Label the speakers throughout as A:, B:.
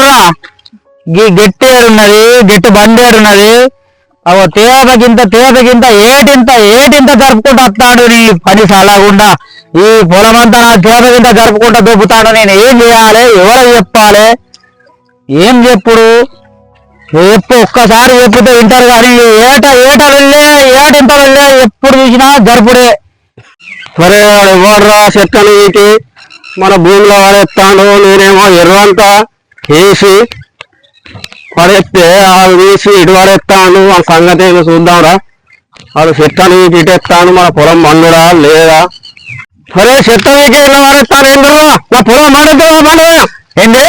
A: ఏడున్నదిరా గీ గట్టి ఏడున్నది గట్టి బండి ఏడున్నది అవో తేదగింత ఏటింత జరుపుకుంటూ వస్తాడు నీ పని సలాగుండా ఈ పొలమంతా నా తేదగింత జరుపుకుంటూ దొబ్బుతాడు నేను ఏం చేయాలి ఎవరు చెప్పాలి ఏం చెప్పుడు చెప్పు ఒక్కసారి చెప్పుతే వింటారు కానీ ఏట ఏటింత వెళ్ళే ఎప్పుడు చూసినా జరుపుడే
B: మరే ఎవర్రా చెట్లను వీటి మన భూమిలో పడేస్తాడు నేనేమో ఎర్రంతా వేసి పడేస్తే వాళ్ళు తీసి ఇటు పడేస్తాను ఆ సంగతి ఏమో చూద్దాంరా వాడు చెట్లను వీటి ఇటేస్తాను మన పొలం మండుడా లేదా సరే చెట్ట వీకే ఇలా పడేస్తాను ఏం కదా నా పొలం మండుతా
A: ఏంటి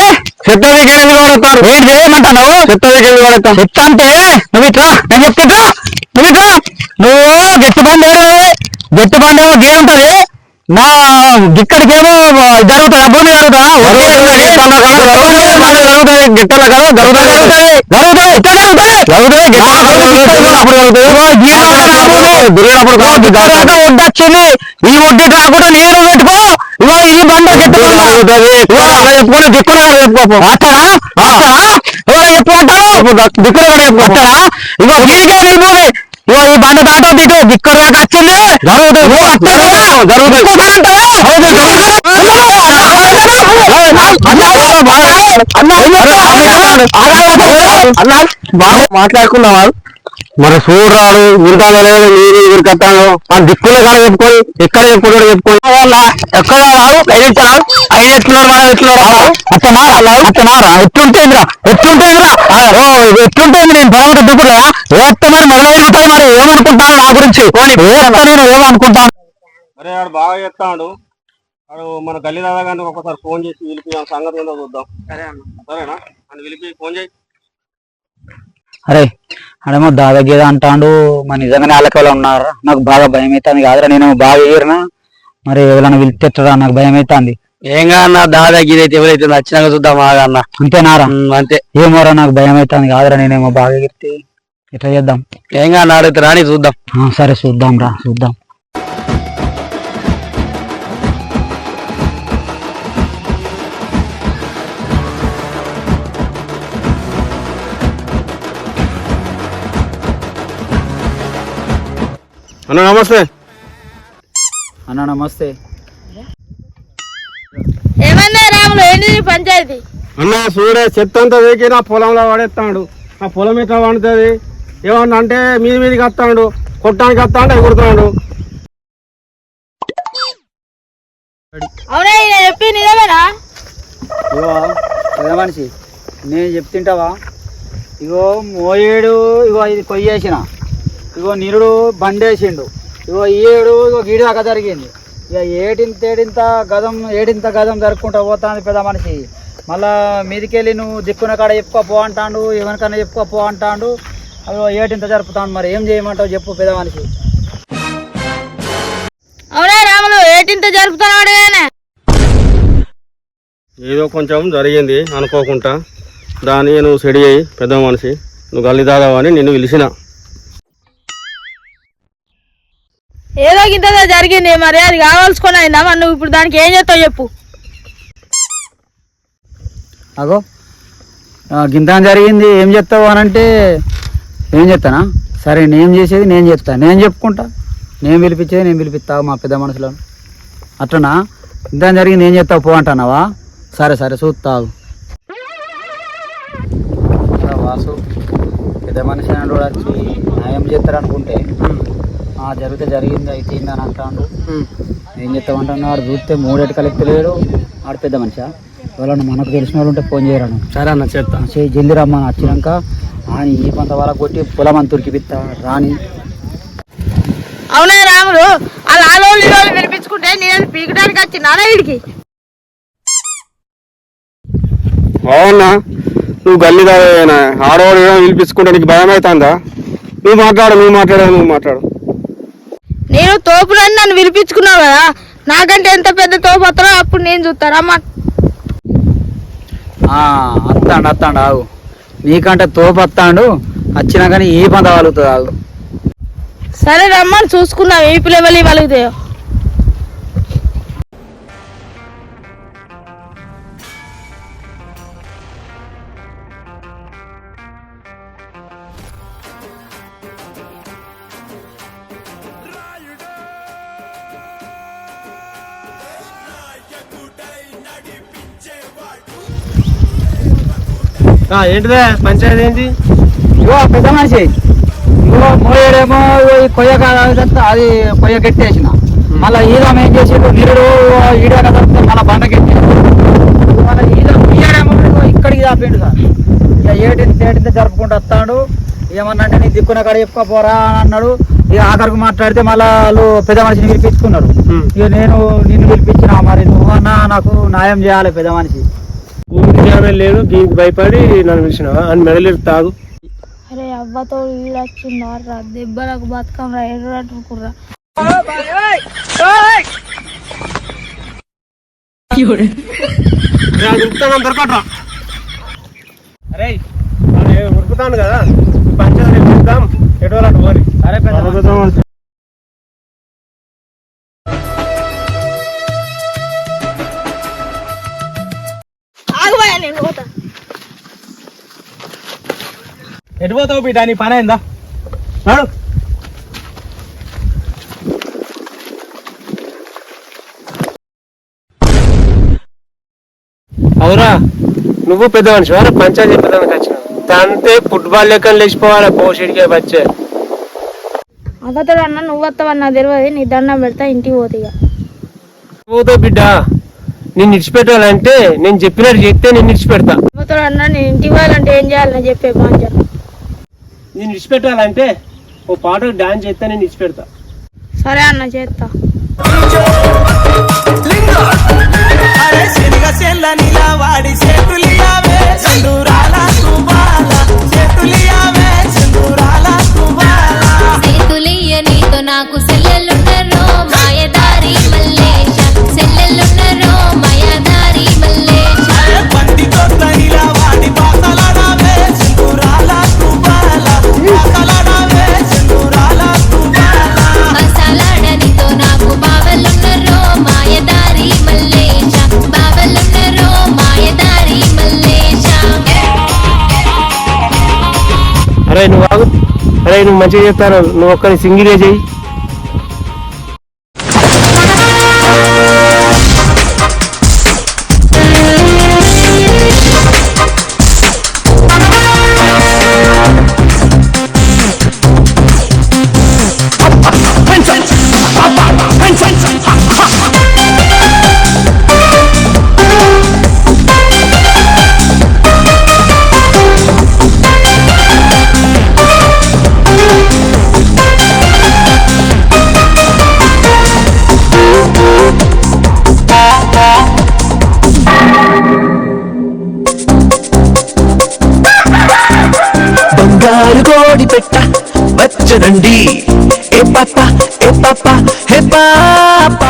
B: చెట్ట వీకే ఎందుకు పడేస్తాను
A: ఏం చేయమంటున్నావు
B: చెట్ట వీకే ఎందుకు పడేస్తాను
A: చెత్త అంటే నువ్వు ఇట్లా నేను చెప్తా నువ్వు గట్టి బండి గట్టి బండి ఏమో గేర్ ఉంటది నా ఇక్కడికేమో జరుగుతుంది భూమి వడ్డొచ్చింది ఈ వడ్డీ కాకుండా నేను పెట్టుకో ఇవో ఈ బండ చెప్పుకొని దిక్కున చెప్పుకోపు వస్తారా చెప్పుకుంటారు దిక్కున చెప్పుకుంటారా ఇగో గీకే నిలుపుది ఇగో ఈ బండ దాటో దిక్కు దాకా వచ్చింది
B: మాట్లాడుకున్నావా మరి చూడరాడు ఉరికాదు లేదు మీరు ఉరికట్టాను ఆ దిక్కులో కానీ చెప్పుకొని ఎక్కడ చెప్పుకుంటాడు చెప్పుకొని
A: ఎక్కడ రావు ఐదు ఎట్లున్నారు మనం ఎట్లున్నారు అత్తమారా ఎట్లుంటేంద్రా నేను పొలం దిక్కులే ఏత్తమని మొదలైపోతాయి మరి ఏమనుకుంటాను నా గురించి నేను ఏమనుకుంటాను
B: అరే వాడు బాగా చెప్తాడు వాడు మన గల్లీ దాదా గారికి ఒకసారి ఫోన్ చేసి పిలిపి ఆ సంగతి ఏందో చూద్దాం సరేనా అని పిలిపి ఫోన్ చేయి
A: అరే అడేమో దాదాగేదా అంటాడు మరి నిజంగానే వాళ్ళకెవరో ఉన్నారు నాకు బాగా భయం అవుతుంది కాదురా నేను బాగా ఏరినా మరి ఎవరైనా పిలిపిస్తారా నాకు భయం అవుతుంది
B: ఏం కాదన్నా దాదాగిరి అయితే ఎవరైతే నచ్చినాక చూద్దాం బాగా అన్న
A: అంతేనారా
B: అంతే
A: ఏమోరా నాకు భయం అవుతుంది కాదురా నేనేమో బాగా ఎగిరితే ఎట్లా చేద్దాం
B: ఏం కాదు అడిగితే రాని చూద్దాం
A: సరే చూద్దాం రా చూద్దాం
B: అన్న నమస్తే
A: అన్న నమస్తే
C: ఏమన్నా రాములు ఏంటి పంచాయతీ
B: అన్న చూడే చెత్త అంతా వేకి నా పొలంలో పడేస్తాడు నా పొలం ఎట్లా పండుతుంది ఏమన్నా అంటే మీదికి వస్తాడు కొట్టడానికి వస్తాడు ఎగురుతాడు
C: అవునా ఈయన చెప్పి నిజమేనా
A: ఇగో పెద్ద మనిషి నేను చెప్తుంటావా ఇగో మోయేడు ఇగో ఇది కొయ్యేసిన ఇగో నిరుడు బండేసిండు ఇగో ఏడు ఇగో గీడి దాకా జరిగింది ఇక ఏడింత గదం జరుపుకుంటా పోతాను పెద్ద మనిషి మళ్ళా మీదికెళ్ళి నువ్వు దిక్కున కాడ చెప్పుకోపో అంటాడు ఎవరికన్నా చెప్పుకోపో అంటాడు అవి ఏడింత జరుపుతాను మరి ఏం చేయమంటావు చెప్పు పెద్ద మనిషి
C: అవునా రాములు ఏటింత జరుపుతున్నాడు
B: ఏదో కొంచెం జరిగింది అనుకోకుండా దాన్ని నువ్వు సెడి అయ్యి పెద్ద మనిషి నువ్వు గల్లి దాదావని నిన్ను పిలిచిన
C: ఏదో ఇంత జరిగింది మరి అది కావాల్సుకొని అయిందా మరి నువ్వు ఇప్పుడు దానికి ఏం చేస్తావు చెప్పు
A: అగో గింత జరిగింది ఏం చెప్తావు అని అంటే ఏం చెప్తానా సరే నేను చేసేది నేను చెప్తాను నేను చెప్పుకుంటా నేను పిలిపించేది నేను పిలిపిస్తావు మా పెద్ద మనుషులను అట్లనా ఇంత జరిగింది ఏం చెప్తావు పో అంటున్నావా సరే సరే చూస్తావు వాసు పెద్ద మనిషి అని వచ్చి న్యాయం చేస్తారనుకుంటే జరిగితే జరిగింది అయిపోయింది అని అంటాడు ఏం చెప్తామంటాను వాడు చూస్తే మూడేటి కలిపలేడు ఆడు పెద్ద మనిషి ఎవరన్నా మనకు తెలిసిన వాళ్ళు ఉంటే ఫోన్ చేయరాను
B: సరే అన్న చెప్తా
A: జల్దీ రమ్మని వచ్చినాక ఆయన ఈ కొంత వాళ్ళ కొట్టి పొలం అంత ఉరికిపిస్తా రాని
C: అవునా రాములు అలా ఆలోళ్ళు వినిపించుకుంటే నేను పీకడానికి వచ్చినారా వీడికి
B: అవునా నువ్వు గల్లి దాదా ఆడవాడు పిలిపించుకుంటే నీకు భయం అవుతుందా నువ్వు మాట్లాడు
C: నేను తోపులని నన్ను వినిపించుకున్నావు కదా నాకంటే ఎంత పెద్ద తోపు వస్తారో అప్పుడు నేను చూస్తారా
A: అత్తాడు ఆగు నీకంటే తోపు వస్తాడు వచ్చినా కానీ ఏ పంత కలుగుతుంది ఆగు
C: సరే రమ్మని చూసుకున్నావు ఏ పిల్లవలి వలుగుతాయో
B: ఏంటిదే పంచాయతీ ఏంటి?
A: ఇగో పెద్ద మనిషి ఇగో మోయేడేమో ఈ కొయ్య అది కొయ్య గట్టేసిన మళ్ళీ ఈదం ఏం చేసిండు నీరు ఈడే కదా మళ్ళీ బండ గట్టేసి మళ్ళీ ఈడేమో ఇక్కడికి దాపిండు సార్ ఇక ఏటింత జరుపుకుంటూ వస్తాడు. ఏమన్నా అంటే నీ దిక్కున కాడ చెప్పుకోపోరా అని అన్నాడు. ఇక ఆఖరికి మాట్లాడితే మళ్ళీ వాళ్ళు పెద్ద మనిషిని పిలిపించుకున్నాడు. ఇక నేను నిన్ను పిలిపించిన మరి నువ్వన్నా నాకు న్యాయం చేయాలి పెద్ద మనిషి.
B: ఊరికి లేదు దీనికి భయపడి నన్ను పిలిచినావా అని మెడలేరు తాగు.
C: అరే అవ్వతో వీడు వచ్చిందా దెబ్బలకు బతుకం రా ఎర్రట్టుకుర్రా.
B: దొరకట్రా అరే ఉరుకుతాను కదా పంచాయతీ పిలుద్దాం ఎటువంటి పోరి.
A: సరే పెద్ద
C: ఆగుబాయా నేను పోతా.
A: ఎటు పోతావు బిడ్డ నీ పని అయిందా?
B: అవురా నువ్వు పెద్ద మనిషి వారా పంచాయతీ చెప్పడానికి వచ్చినావు. అంతే ఫుట్బాల్ లెక్కలు లేచిపోవాలి పోషడికే వచ్చే.
C: అవ్వతో అన్న నువ్వు వస్తావన్నా తెలియదు. నీ దండం పెడతా ఇంటికి పోతే ఇక
B: పోతావు బిడ్డ. నేను ఇడిచిపెట్టాలంటే నేను చెప్పినట్టు చెప్తే నేను ఇడిచిపెడతా.
C: అవ్వతో అన్న నేను ఇంటికి పోవాలంటే ఏం చేయాలి నేను చెప్పే బాగా.
B: నేను ఇడిచిపెట్టాలంటే ఓ పాటకు డాన్స్ చేస్తే నేను ఇడిచిపెడతా.
C: సరే అన్న చేస్తా.
D: నాకు సెల్లెలున్నరో మాయదారి మల్లేశ సెల్లెలున్నరో మాయదారి మల్లేశ పండి కొత్తనిలా వాడి పాసలాడవే సింధూరాల తుబాల పాసలాడవే సింధూరాల తుబాల పాసలాడనితో నాకు బావలున్నరో మాయదారి మల్లేశ బావలున్నరో మాయదారి మల్లేశ.
B: అరే నువ్వు ఆగు. అరే నువ్వు మంచిగా చెప్తాను. నువ్వు ఒక్కరి సింగిలే చెయ్యి.
E: బంగారు కోడి పెట్ట వచ్చనండి ఏ పాప ఏ పాప హే పాప.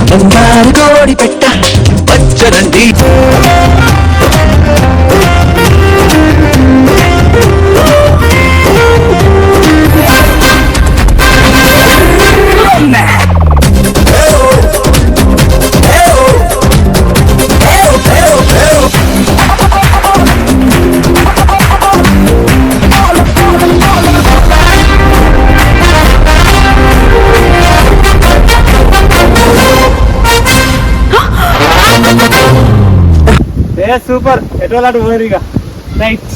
E: బంగారు కోడి పెట్ట వచ్చనండి.
B: సూపర్ ఎటువంటి పోరిగా రైట్.